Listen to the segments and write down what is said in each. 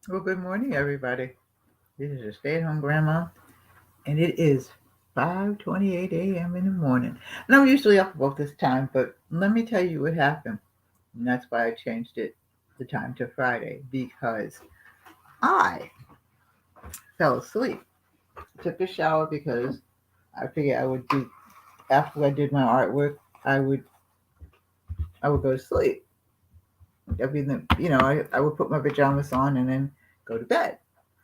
Well, good morning, everybody. This is your stay-at-home grandma, and it is 5:28 a.m. in the morning. And I'm usually up about this time, but let me tell you what happened. And that's why I changed the time to Friday, because I fell asleep. Took a shower because I figured I would do after I did my artwork. I would I would go to sleep. I would put my pajamas on and then go to bed.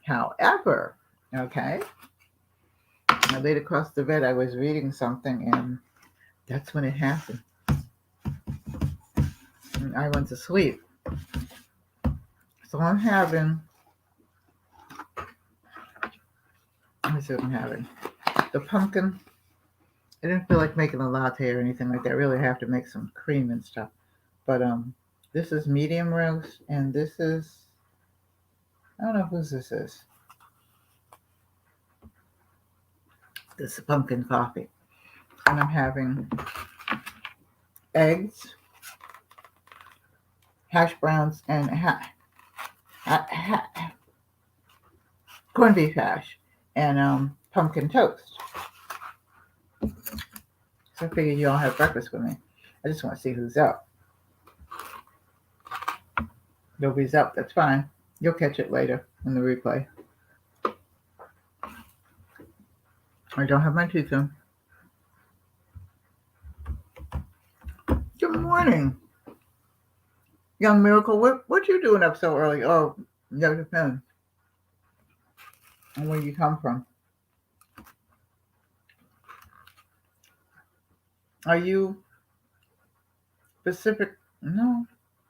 However, okay, I laid across the bed. I was reading something, and that's when it happened. And I went to sleep. So I'm having, let me see what I'm having. The pumpkin. I didn't feel like making a latte or anything like that. I really have to make some cream and stuff. But this is medium roast, and this is, I don't know whose this is. This is pumpkin coffee, and I'm having eggs, hash browns, and corned beef hash, and pumpkin toast. So I figured you all have breakfast with me. I just want to see who's up. Nobody's up. That's fine. You'll catch it later in the replay. I don't have my teeth in. Good morning, young miracle. What you doing up so early? Oh, no, depends on where you come from. Are you Pacific? No,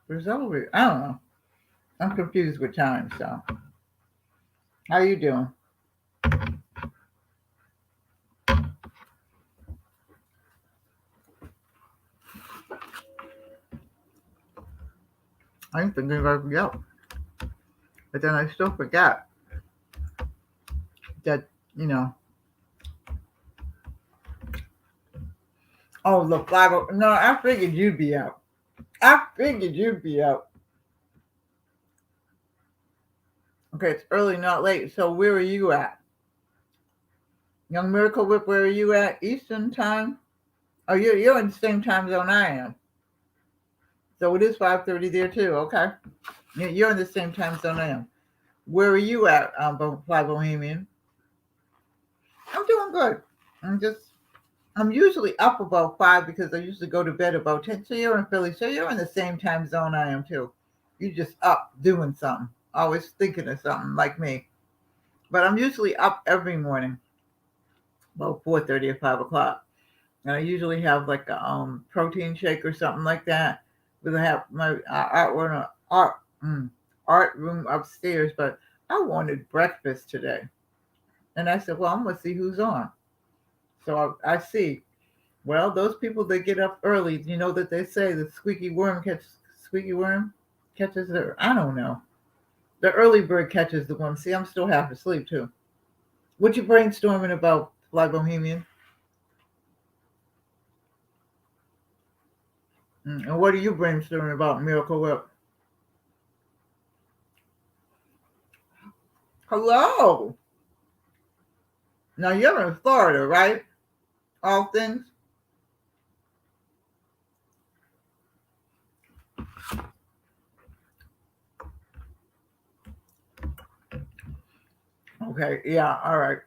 Brazil. I don't know. I'm confused with time. So, how you doing? I'm thinking about yep, but then I still forgot that you know. Oh, look, 5. No, I figured you'd be out. I figured you'd be out. Okay, it's early, not late. So where are you at? Young Miracle Whip, where are you at? Eastern time? Oh, you're in the same time zone I am. So it is 5:30 there too. Okay, you're in the same time zone I am. Where are you at, Fly Bohemian? I'm doing good. I'm usually up about 5 because I usually go to bed about 10. So you're in Philly. So you're in the same time zone I am too. You just up doing something, always thinking of something like me. But I'm usually up every morning about 4:30 or 5 o'clock. And I usually have like a protein shake or something like that. Because I have my art room upstairs, but I wanted breakfast today, and I said, "Well, I'm gonna see who's on." So I see. Well, those people that get up early, you know that they say the squeaky worm catches the. I don't know. The early bird catches the worm. See, I'm still half asleep too. What you brainstorming about, Fly Bohemian? And what are you brainstorming about, Miracle Whip? Hello. Now you're in Florida, right? All things. Okay. Yeah. All right.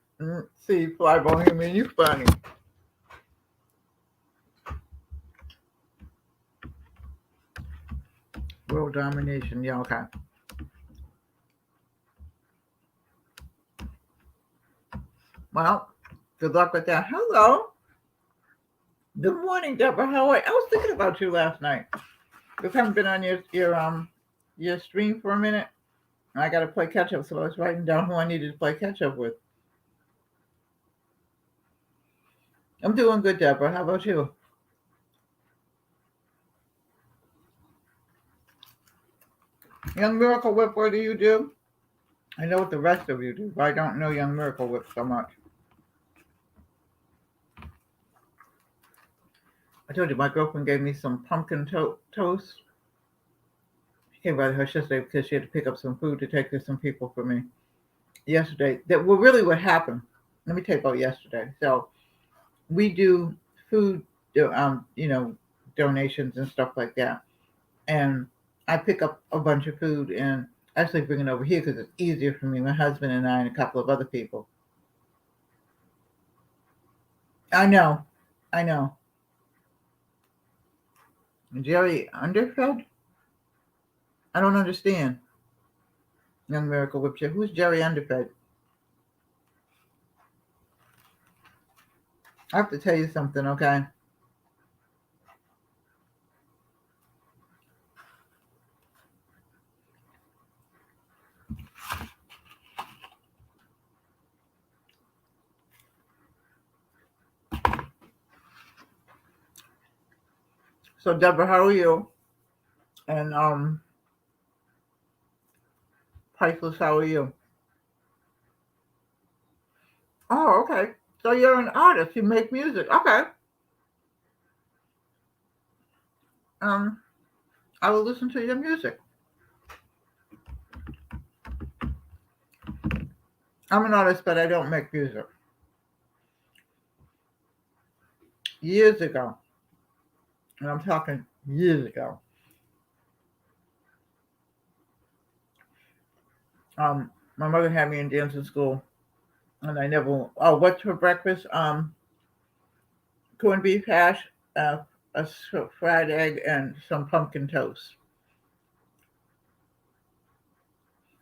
See, Fly Bohemian, you funny. World domination. Yeah. Okay. Well, good luck with that. Hello. Good morning, Deborah. How are you? I was thinking about you last night. Because I haven't been on your stream for a minute. I got to play catch up, so I was writing down who I needed to play catch up with. I'm doing good, Deborah. How about you? Young Miracle Whip, what do you do? I know what the rest of you do, but I don't know Young Miracle Whip so much. I told you my girlfriend gave me some pumpkin toast. came by the house yesterday because she had to pick up some food to take to some people for me yesterday. That well, really what happened. Let me tell you about yesterday. So we do food, donations and stuff like that, and I pick up a bunch of food and actually bring it over here because it's easier for me. My husband and I and a couple of other people. I know, I know. Jerry underfed? I don't understand. Young Miracle Whipshire. Who's Jerry underfed? I have to tell you something, okay? So Deborah, how are you? And Priceless, how are you? Oh, okay. So you're an artist. You make music. Okay. Um, I will listen to your music. I'm an artist, but I don't make music. Years ago, and I'm talking years ago, my mother had me in dancing school, and I never. Oh, what's for breakfast? Corned beef hash, a fried egg, and some pumpkin toast.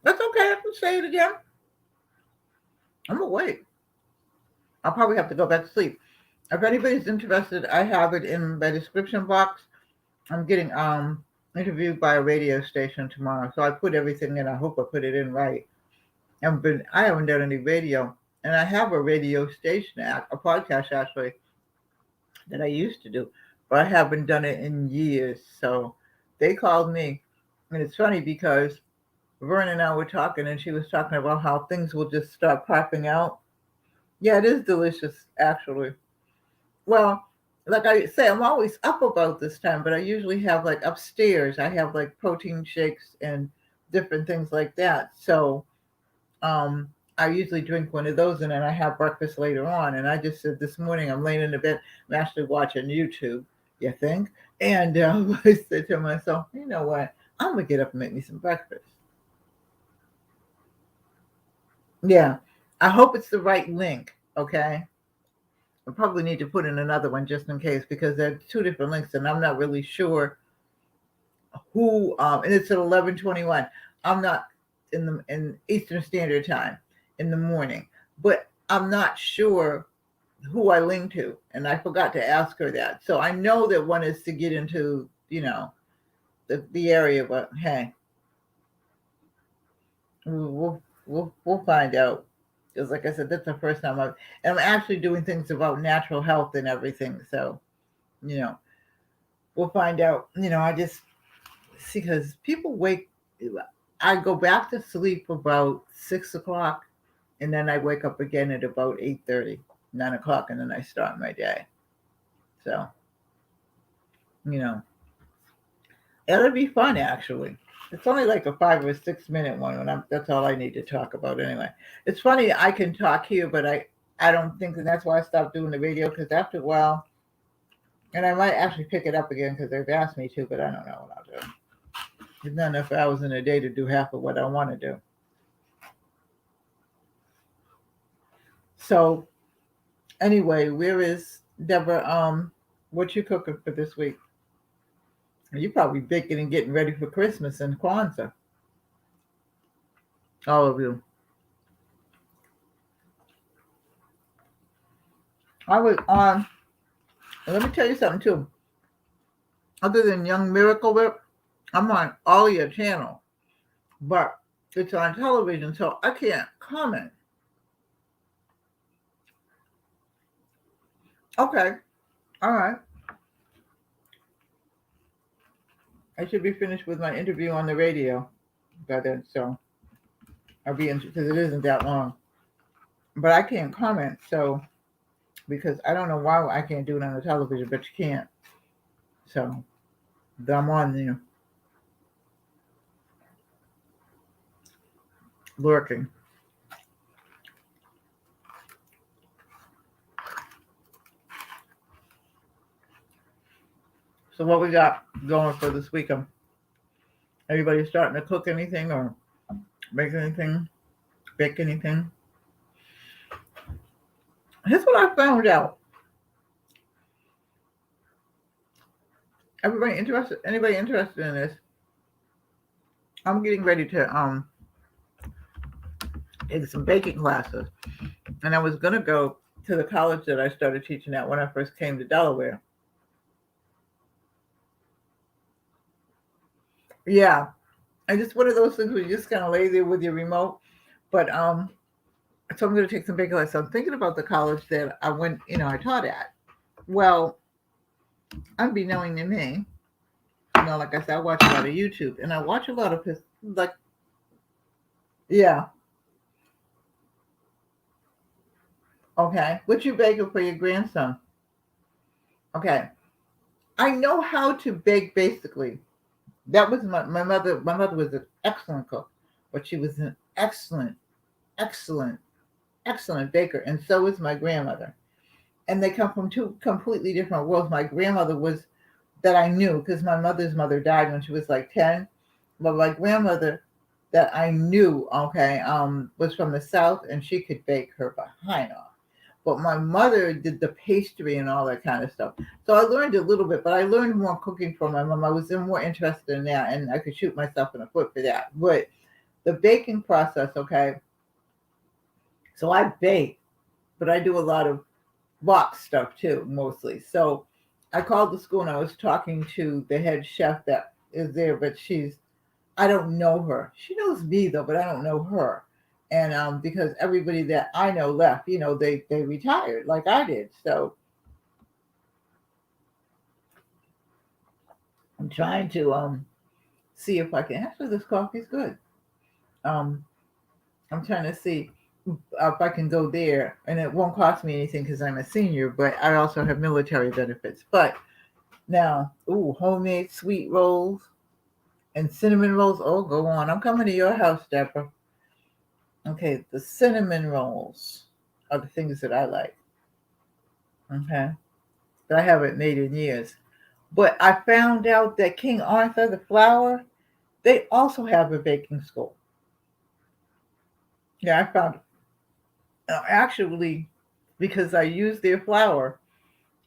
That's okay. I can say it again. I'm awake. I'll probably have to go back to sleep. If anybody's interested, I have it in my description box. I'm getting interviewed by a radio station tomorrow, so I put everything in. I hope I put it in right. I haven't done any radio, and I have a radio station a podcast actually that I used to do, but I haven't done it in years. So they called me, and it's funny because Vern and I were talking, and she was talking about how things will just start popping out. Yeah, it is delicious, actually. Well, like I say, I'm always up about this time, but I usually have like upstairs, I have like protein shakes and different things like that. So I usually drink one of those and then I have breakfast later on. And I just said this morning, I'm laying in the bed, I'm actually watching YouTube, you think? And I said to myself, you know what? I'm going to get up and make me some breakfast. Yeah. I hope it's the right link, okay? I probably need to put in another one just in case because there are two different links and I'm not really sure who and it's at 11:21. I'm not in Eastern Standard Time in the morning, but I'm not sure who I link to, and I forgot to ask her that. So I know that one is to get into the area, but hey, we'll find out. Because like I said, that's the first time I'm actually doing things about natural health and everything. So you know, we'll find out. I just see because people wake. I go back to sleep about 6 o'clock, and then I wake up again at about 8:30, 9 o'clock, and then I start my day. So you know, it'll be fun actually. It's only like a 5 or 6 minute one, and that's all I need to talk about anyway. It's funny I can talk here, but I don't think, and that's why I stopped doing the radio because after a while, and I might actually pick it up again because they've asked me to, but I don't know what I'll do. There's not enough hours in a day to do half of what I want to do. So anyway, where is Deborah? What you cooking for this week? You probably baking and getting ready for Christmas and Kwanzaa. All of you. I was on. Let me tell you something too. Other than Young Miracle Whip, I'm on all your channel, but it's on television, so I can't comment. Okay, all right. I should be finished with my interview on the radio by then, so I'll be in because it isn't that long. But I can't comment, so because I don't know why I can't do it on the television, but you can't. So I'm on. lurking. So what we got going for this weekend? Everybody starting to cook anything or make anything, bake anything? Here's what I found out. Anybody interested in this? I'm getting ready to take some baking classes. And I was gonna go to the college that I started teaching at when I first came to Delaware. Yeah. And just one of those things where you just kind of lay there with your remote. But so I'm gonna take some baking classes. So I'm thinking about the college that I taught at. Well, unbeknown to me, like I said, I watch a lot of YouTube and I watch a lot of his yeah. Okay. What you baking for your grandson? Okay. I know how to bake basically. That was my mother. My mother was an excellent cook, but she was an excellent, excellent, excellent baker. And so was my grandmother. And they come from two completely different worlds. My grandmother was that I knew because my mother's mother died when she was like 10. But my grandmother that I knew, okay, was from the South and she could bake her behind off. But my mother did the pastry and all that kind of stuff. So I learned a little bit, but I learned more cooking from my mom. I was more interested in that, and I could shoot myself in the foot for that. But the baking process, okay, so I bake, but I do a lot of box stuff too, mostly. So I called the school and I was talking to the head chef that is there, but I don't know her. She knows me though, but I don't know her. And because everybody that I know left, they retired like I did. So I'm trying to see if I can. Actually, this coffee's good. Um, I'm trying to see if I can go there, and it won't cost me anything because I'm a senior. But I also have military benefits. But now, homemade sweet rolls and cinnamon rolls. Oh, go on. I'm coming to your house, Deborah. Okay, the cinnamon rolls are the things that I like. Okay, but I haven't made in years. But I found out that King Arthur, the flour, they also have a baking school. Yeah, I found actually because I used their flour.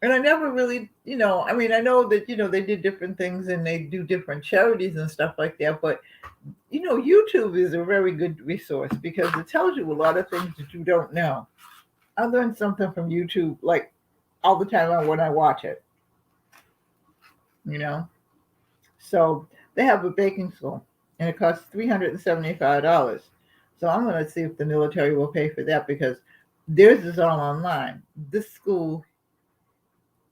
And I never really, I know that, they did different things and they do different charities and stuff like that. But, YouTube is a very good resource because it tells you a lot of things that you don't know. I learned something from YouTube like all the time when I watch it, you know. So they have a baking school and it costs $375. So I'm going to see if the military will pay for that because theirs is all online. This school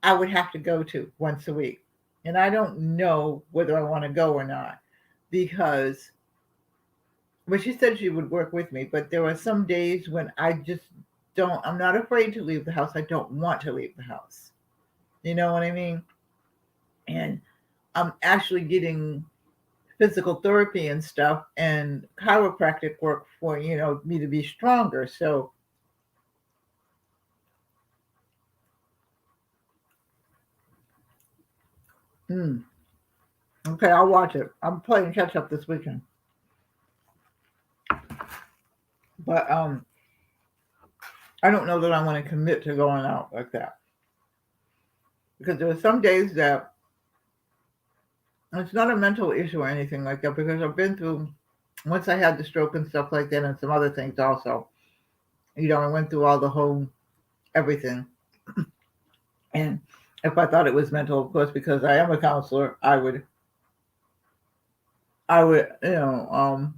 I would have to go to once a week. And I don't know whether I want to go or not because, well, she said she would work with me, but there are some days when I just I'm not afraid to leave the house. I don't want to leave the house. You know what I mean? And I'm actually getting physical therapy and stuff and chiropractic work for, me to be stronger. So, okay, I'll watch it. I'm playing catch up this weekend. But I don't know that I want to commit to going out like that. Because there are some days that it's not a mental issue or anything like that because I've been through, once I had the stroke and stuff like that and some other things also, I went through all the whole everything. And if I thought it was mental, of course, because I am a counselor, I would, of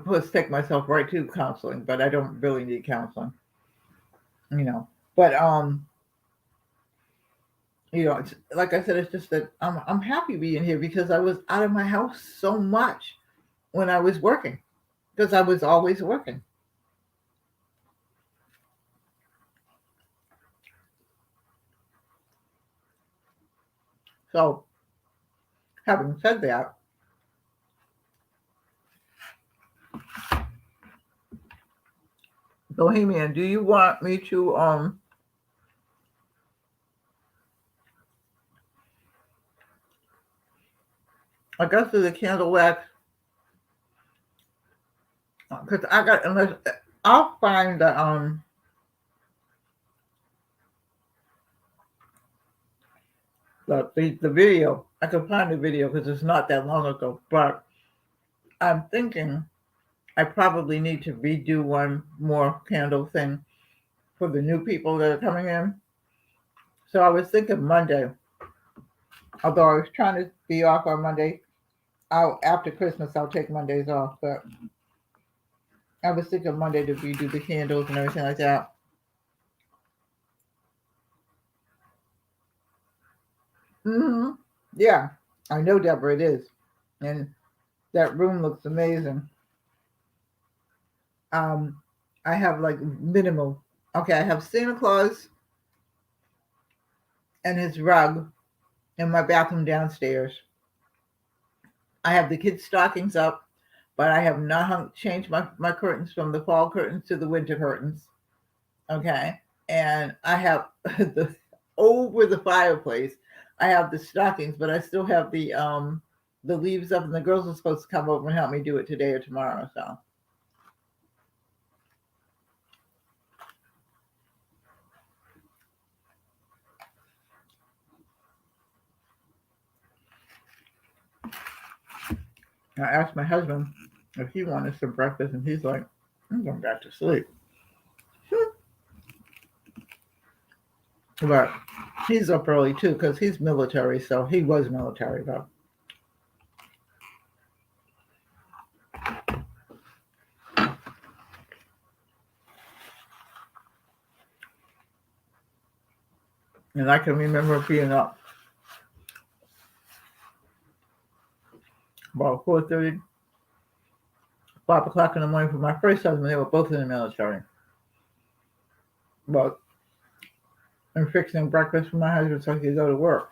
course, take myself right to counseling, but I don't really need counseling, But it's, like I said, it's just that I'm happy being here because I was out of my house so much when I was working because I was always working. So, having said that, Bohemian, do you want me to I guess do the candle wax because I got unless I'll find the video. I can find the video because it's not that long ago. But I'm thinking I probably need to redo one more candle thing for the new people that are coming in. So I was thinking Monday, although I was trying to be off on Monday. After Christmas I'll take Mondays off, but I was thinking Monday to redo the candles and everything like that. hmm Yeah, I know, Deborah, it is. And that room looks amazing. Um, I have like minimal. Okay, I have Santa Claus and his rug in my bathroom downstairs. I have the kids' stockings up, but I have not changed my curtains from the fall curtains to the winter curtains. Okay. And I have the over the fireplace, I have the stockings, but I still have the leaves up, and the girls are supposed to come over and help me do it today or tomorrow. So I asked my husband if he wanted some breakfast, and he's like, I'm going back to sleep. But he's up early too because he's military, so he was military though. And I can remember being up about 4:30, 5 o'clock in the morning for my first husband. They were both in the military. But I'm fixing breakfast for my husband so he could go to work.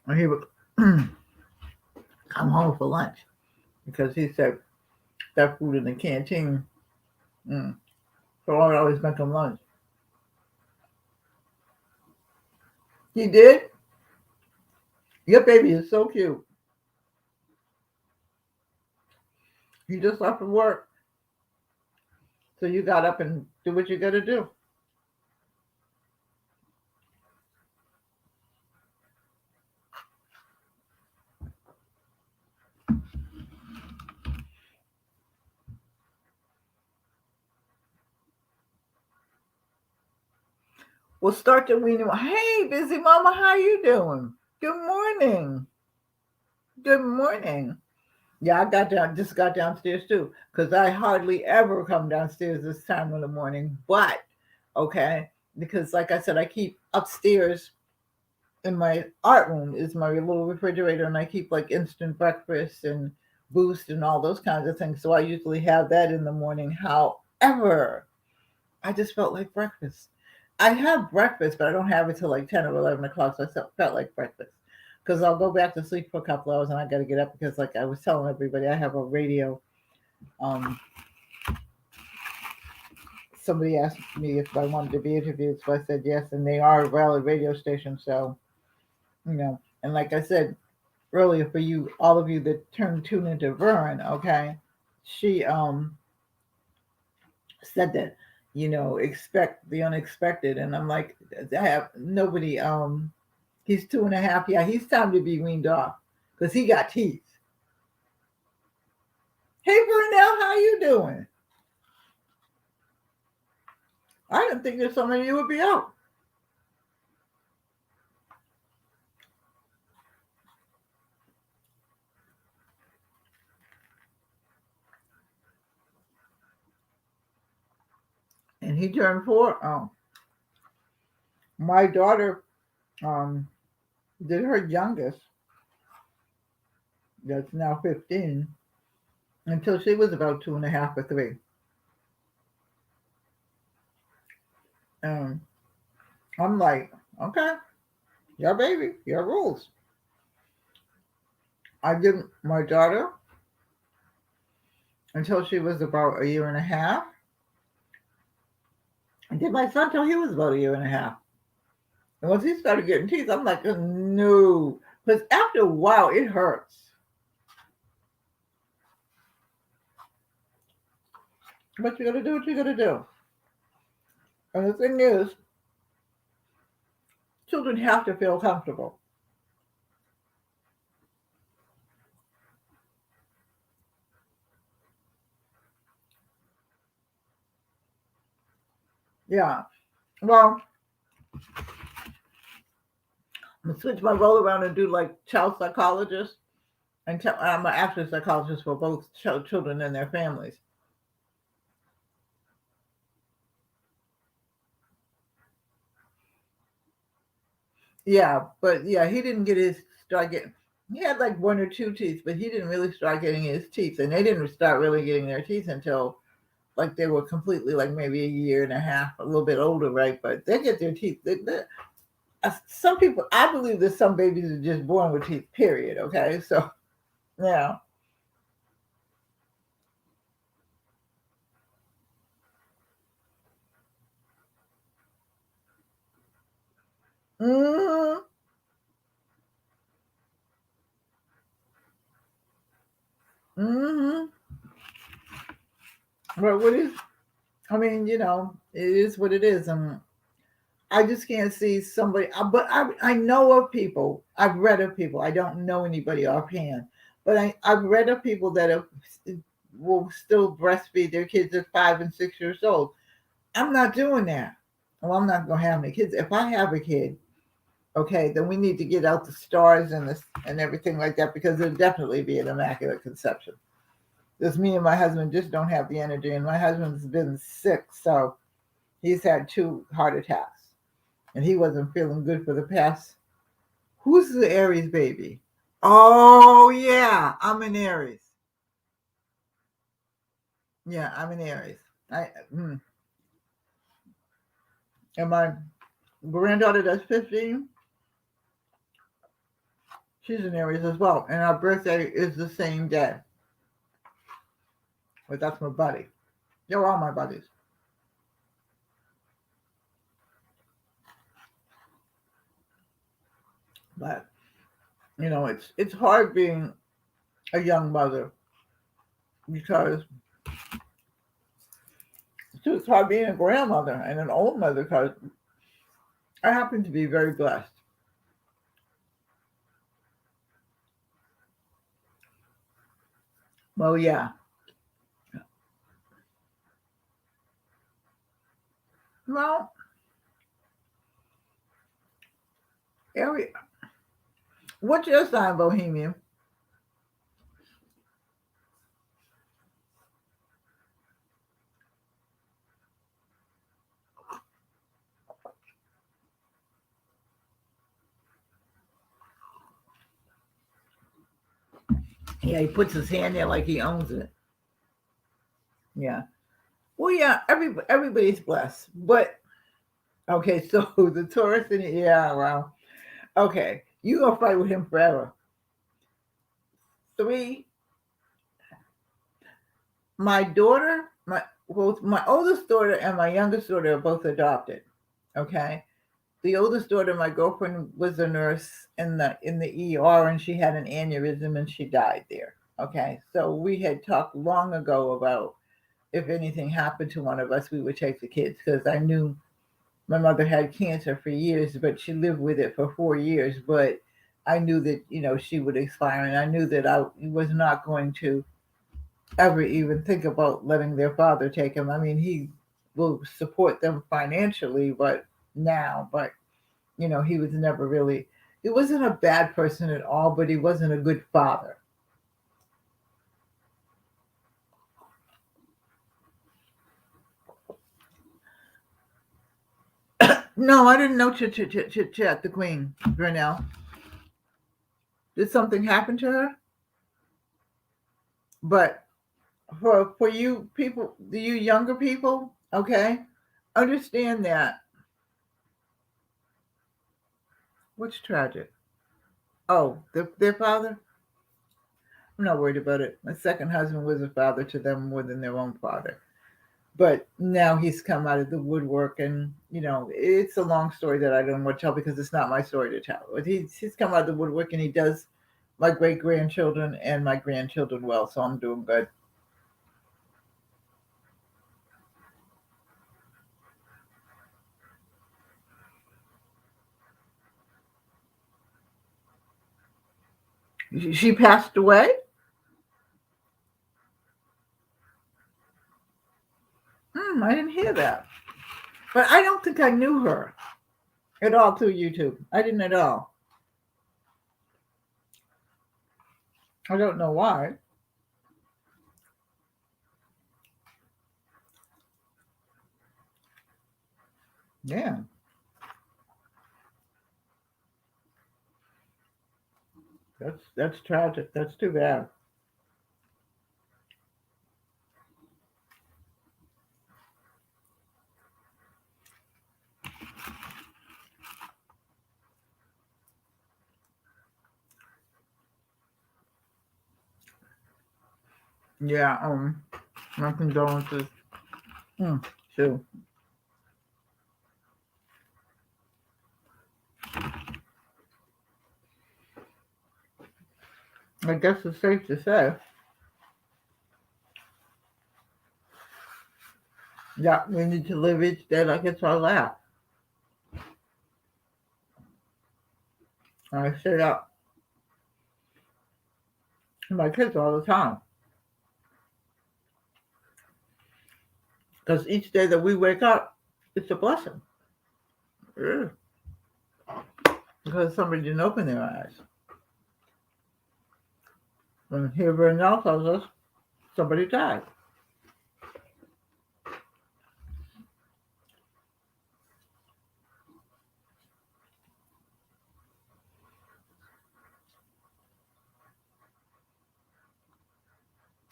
And he would come home for lunch because he said that food in the canteen. So I would always make him lunch. He did? Your baby is so cute. He just left from work. So you got up and do what you got to do. We'll start the weaning. Hey, busy mama, how you doing? Good morning. Good morning. Yeah, just got downstairs too, because I hardly ever come downstairs this time of the morning. But okay, because like I said, I keep upstairs in my art room is my little refrigerator, and I keep like instant breakfast and boost and all those kinds of things. So I usually have that in the morning. However, I just felt like breakfast. I have breakfast, but I don't have it till like 10 or 11 o'clock. So I felt like breakfast because I'll go back to sleep for a couple hours and I got to get up because, like I was telling everybody, I have a radio. Um, Somebody asked me if I wanted to be interviewed, so I said yes, and they are a valid radio station. So, and like I said earlier, for you, all of you that tune into Vern, okay, she said that expect the unexpected, and I'm like, I have nobody. He's 2.5. Yeah, he's time to be weaned off because he got teeth. Hey, Vernell, how you doing? I didn't think that so many of you would be out. And he turned 4. Oh, my daughter um did her youngest, that's now 15, until she was about 2.5 or 3. Um, I'm like, okay, your baby, your rules. I give my daughter until she was about a year and a half. I did my son till he was about a year and a half. And once he started getting teeth, I'm like, no. Because after a while, it hurts. But you gotta do what you gotta do. And the thing is, children have to feel comfortable. Yeah. Well, I'm gonna switch my role around and do like child psychologist. I'm an after psychologist for both children and their families. Yeah, but yeah, he didn't get his start getting. He had like one or two teeth, but he didn't really start getting his teeth, and they didn't start really getting their teeth until like they were completely like maybe a year and a half, a little bit older, right? But they get their teeth. Some people, I believe that some babies are just born with teeth. Period. Okay, so yeah. Hmm. Hmm. But what is? I mean, it is what it is. I just can't see somebody, but I know of people, I've read of people, I don't know anybody offhand, but I've read of people that will still breastfeed their kids at 5 and 6 years old. I'm not doing that. Well, I'm not going to have any kids. If I have a kid, okay, then we need to get out the stars and this and everything like that because there'll definitely be an immaculate conception. Just me and my husband just don't have the energy, and my husband's been sick, so he's had 2 heart attacks and he wasn't feeling good for the past. Who's the Aries baby? Oh yeah, I'm an Aries. Yeah, I'm an Aries. I and my granddaughter that's 15. She's an Aries as well, and our birthday is the same day. But that's my buddy. They're all my buddies. But it's hard being a young mother because it's hard being a grandmother and an old mother because I happen to be very blessed. Well, yeah. Well, Aries. What's your sign, Bohemian? Yeah, he puts his hand there like he owns it. Yeah. Well, yeah, everybody's blessed. But okay, so the Taurus in it, yeah, well, okay, you gonna fight with him forever. Three, my daughter, my oldest daughter and my youngest daughter are both adopted. Okay. The oldest daughter, my girlfriend was a nurse in the ER and she had an aneurysm and she died there. Okay. So we had talked long ago about if anything happened to one of us, we would take the kids because I knew my mother had cancer for years, but she lived with it for 4 years. But I knew that, she would expire, and I knew that I was not going to ever even think about letting their father take him. I mean, he will support them financially, but he was never really, he wasn't a bad person at all, but he wasn't a good father. No, I didn't know Chit, the queen, Grinnell. Did something happen to her? But for you people, you younger people, okay, understand that. What's tragic? Oh, their father. I'm not worried about it. My second husband was a father to them more than their own father. But now he's come out of the woodwork, and it's a long story that I don't want to tell because it's not my story to tell. But he's come out of the woodwork, and he does my great grandchildren and my grandchildren well, so I'm doing good. She passed away? I didn't hear that. But I don't think I knew her at all through YouTube. I didn't at all. I don't know why. Yeah. That's tragic. That's too bad. Yeah, my condolences. Too. I guess it's safe to say. Yeah, we need to live each day like it's our last. I say that to my kids all the time. Because each day that we wake up, it's a blessing. Yeah. Because somebody didn't open their eyes. When Herbal now tells us somebody died.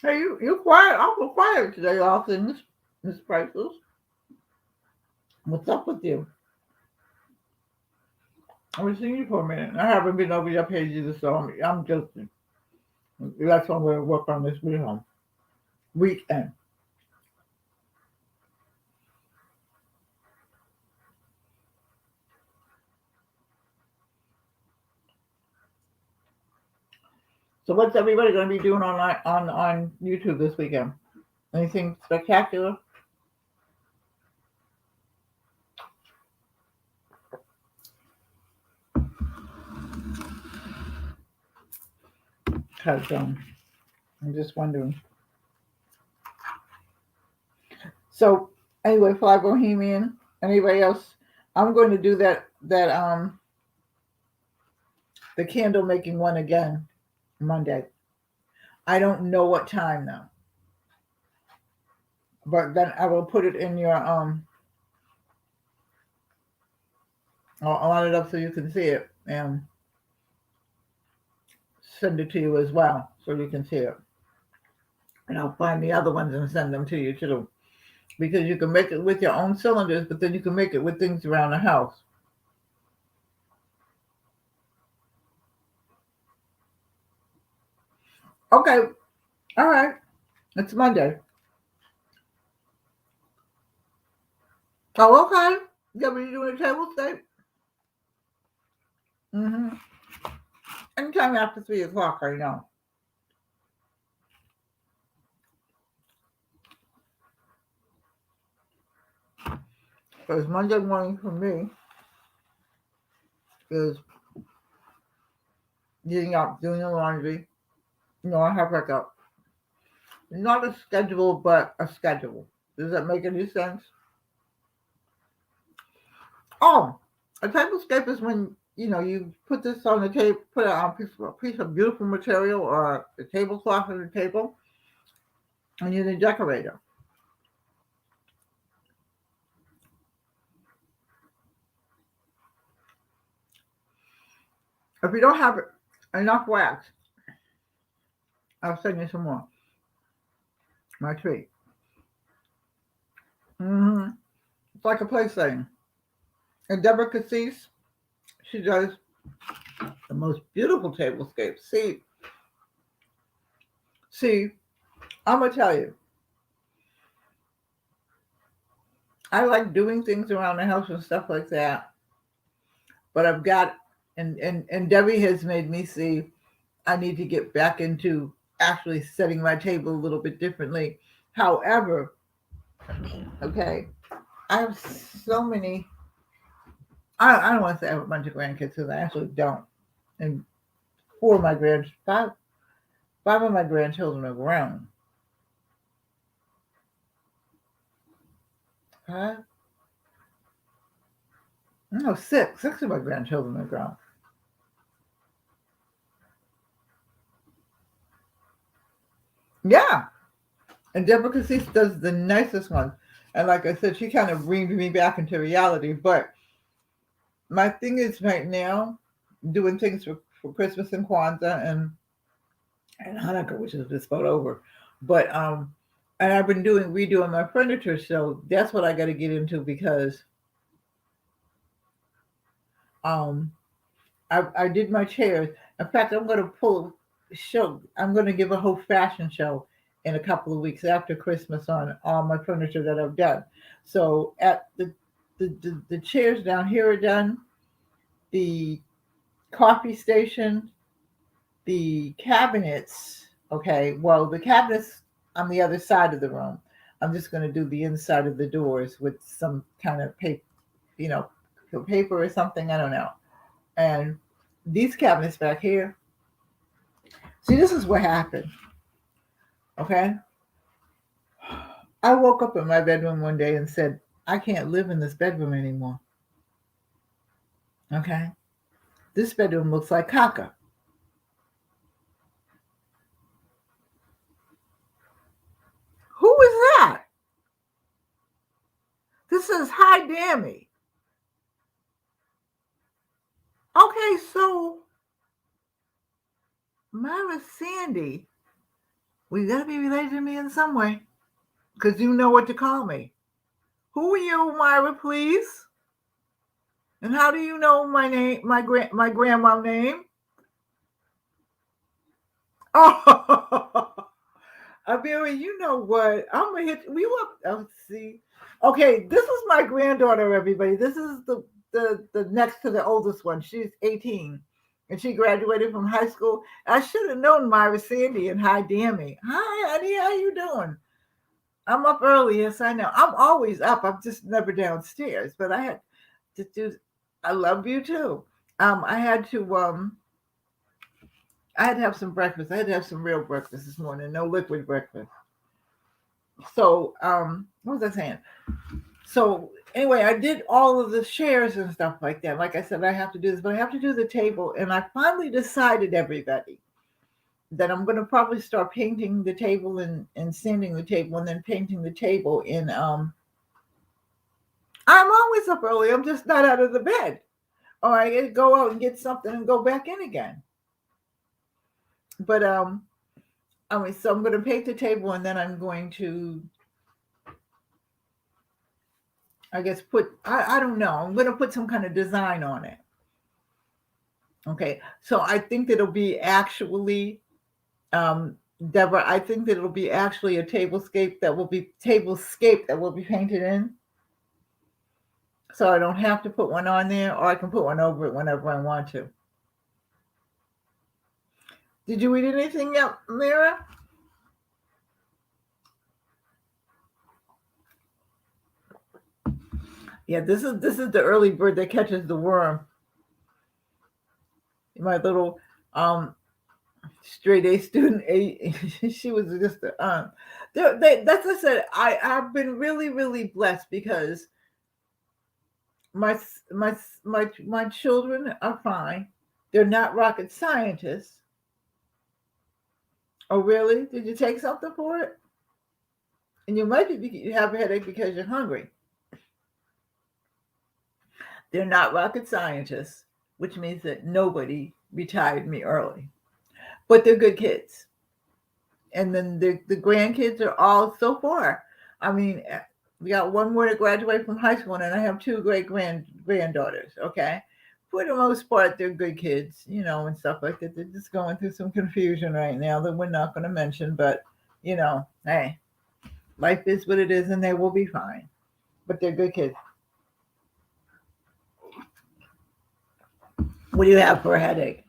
Hey, you quiet, awful quiet today, all things, Miss Priceless. What's up with you? I was seeing you for a minute. I haven't been over your page either, so I'm just, that's why I'm going to work on this weekend. So what's everybody going to be doing on YouTube this weekend? Anything spectacular? Because I'm just wondering. So anyway, Fly Bohemian. Anybody else? I'm going to do that the candle making one again Monday. I don't know what time though, but then I will put it in your I'll line it up so you can see it and send it to you as well so you can see it. And I'll find the other ones and send them to you too. Because you can make it with your own cylinders, but then you can make it with things around the house. Okay. All right. It's Monday. Oh, okay. Yeah, but you're doing a table stake? Mm-hmm. Anytime after 3 o'clock, I know. Because Monday morning for me is getting up, doing the laundry. I have like not a schedule, but a schedule. Does that make any sense? Oh, a tablescape is when, you put this on the table, put it on a piece of beautiful material or a tablecloth on the table, and you're the decorator. If you don't have enough wax, I'll send you some more. My treat. Mm-hmm. It's like a place thing. And Deborah Cassis, she does the most beautiful tablescapes. See, See, I'm going to tell you, I like doing things around the house and stuff like that. But I've got, and Debbie has made me see I need to get back into actually setting my table a little bit differently. However, okay, I have so many, I don't want to say I have a bunch of grandkids because I actually don't. And five of my grandchildren are grown. Five? No, six. Six of my grandchildren are grown. Yeah. And Deborah Cassis does the nicest ones. And like I said, she kind of brings me back into reality. But my thing is right now, doing things for Christmas and Kwanzaa and Hanukkah, which is just about over. But and I've been redoing my furniture, so that's what I got to get into because I did my chairs. In fact, I'm going to I'm going to give a whole fashion show in a couple of weeks after Christmas on all my furniture that I've done. So at the chairs down here are done. The coffee station, the cabinets. Okay, well, the cabinets on the other side of the room. I'm just going to do the inside of the doors with some kind of paper, paper or something. I don't know. And these cabinets back here. See, this is what happened. Okay. I woke up in my bedroom one day and said, I can't live in this bedroom anymore. Okay. This bedroom looks like caca. Who is that? This is hi Dammy. Okay, so Myra Sandy, well, you gotta be related to me in some way, because you know what to call me. Who are you, Myra, please? And how do you know my name, my grandma name? Oh, Amira, you know what? I'm gonna hit you up. Oh, see. Okay, this is my granddaughter, everybody. This is the next to the oldest one. She's 18. And she graduated from high school. I should have known Myra Sandy and hi Dammy. Hi, honey, how you doing? I'm up early, yes, I know. I'm always up. I'm just never downstairs. But I had to do I love you too. I had to have some breakfast. I had to have some real breakfast this morning, no liquid breakfast. So, what was I saying? So anyway, I did all of the chairs and stuff like that. Like I said, I have to do this, but I have to do the table. And I finally decided, everybody, that I'm going to probably start painting the table and sanding the table and then painting the table in, I'm always up early. I'm just not out of the bed. Or I got to go out and get something and go back in again. But, so I'm going to paint the table and then I'm going to, I guess, I don't know. I'm going to put some kind of design on it. Okay. So I think that it'll be actually, Deborah, I think that it'll be actually a tablescape that will be painted in. So I don't have to put one on there, or I can put one over it whenever I want to. Did you read anything else, Mira? Yeah, this is the early bird that catches the worm. My little straight A student, she was just that's what I said. I've been really, really blessed because my children are fine. They're not rocket scientists. Oh, really? Did you take something for it? And you might you have a headache because you're hungry. They're not rocket scientists, which means that nobody retired me early. But they're good kids. And then the grandkids are all so far. I mean, we got one more to graduate from high school, and I have two great granddaughters. Okay, for the most part, they're good kids, and stuff like that. They're just going through some confusion right now that we're not going to mention, but, hey, life is what it is and they will be fine. But they're good kids. What do you have for a headache?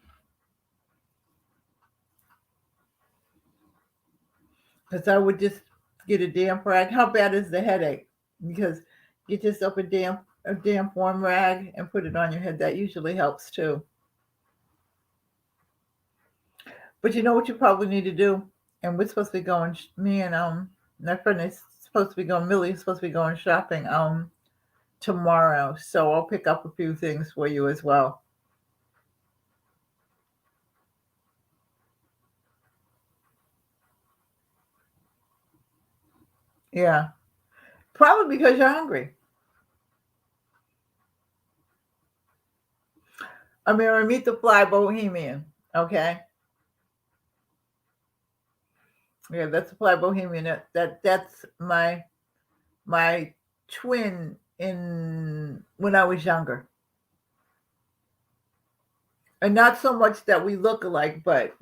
Because I would just get a damp rag. How bad is the headache? Because get yourself a damp warm rag and put it on your head. That usually helps too. But you know what you probably need to do? And we're supposed to be going, me and my friend is supposed to be going, Millie's supposed to be going shopping tomorrow. So I'll pick up a few things for you as well. Yeah. Probably because you're hungry. I mean, meet the fly bohemian. Okay. Yeah, that's the fly bohemian. That's my twin in when I was younger. And not so much that we look alike, but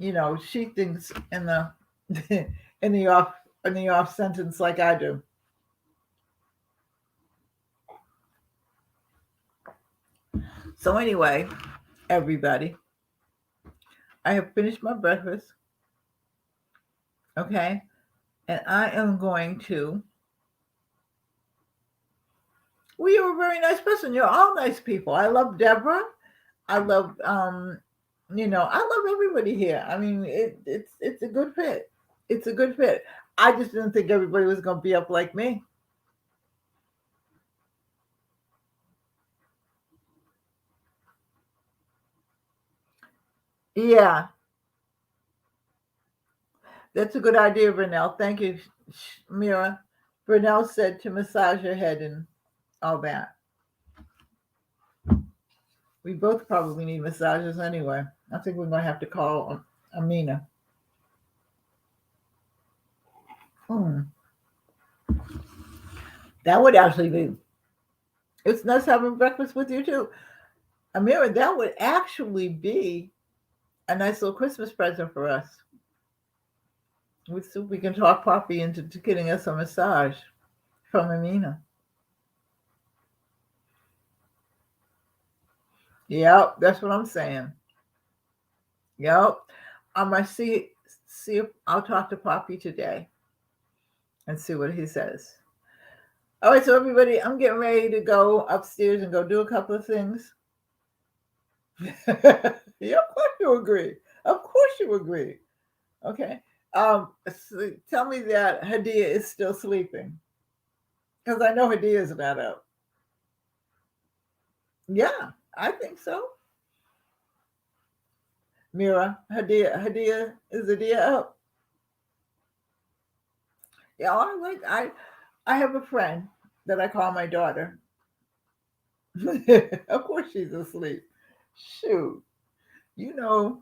she thinks in the in the off sentence like I do. So anyway, everybody, I have finished my breakfast. Okay. And I am going to. Well, you're a very nice person. You're all nice people. I love Deborah. I love I love everybody here. I mean, it's a good fit. It's a good fit. I just didn't think everybody was gonna be up like me. Yeah, that's a good idea, Vernell. Thank you, Mira. Vernell said to massage your head and all that. We both probably need massages anyway. I think we're gonna have to call Amina. Hmm. That would actually be. It's nice having breakfast with you too, Amira. That would actually be a nice little Christmas present for us. We can talk Poppy into getting us a massage from Amina. Yep, that's what I'm saying. Yep. I'm gonna see if I'll talk to Poppy today and see what he says. All right, so everybody, I'm getting ready to go upstairs and go do a couple of things. Yeah, of course you agree. Of course you agree. Okay. So tell me that Hadia is still sleeping. Because I know Hadia is not up. Yeah, I think so. Mira, Hadia is Hadia up? Yeah, I have a friend that I call my daughter. Of course she's asleep. Shoot. You know.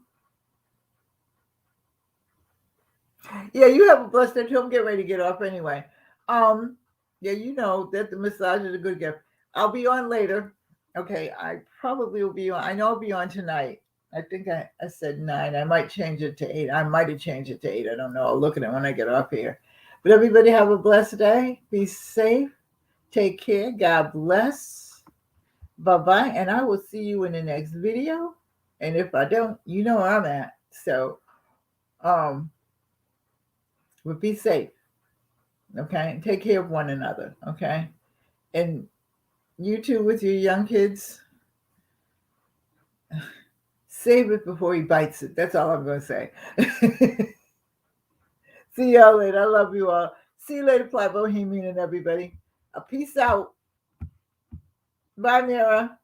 Yeah, you have a blessed day too. I'm getting ready to get off anyway. Um, yeah, you know that the massage is a good gift. I'll be on later. Okay, I probably will be on. I know I'll be on tonight. I think I said 9. I might change it to 8. I might have changed it to 8. I don't know. I'll look at it when I get off here. But everybody have a blessed day. Be safe. Take care. God bless. Bye-bye. And I will see you in the next video. And if I don't, you know where I'm at. So, but be safe. Okay. Take care of one another. Okay. And you too with your young kids, save it before he bites it. That's all I'm going to say. See y'all later. I love you all. See you later, Fly Bohemian and everybody. Peace out. Bye, Mira.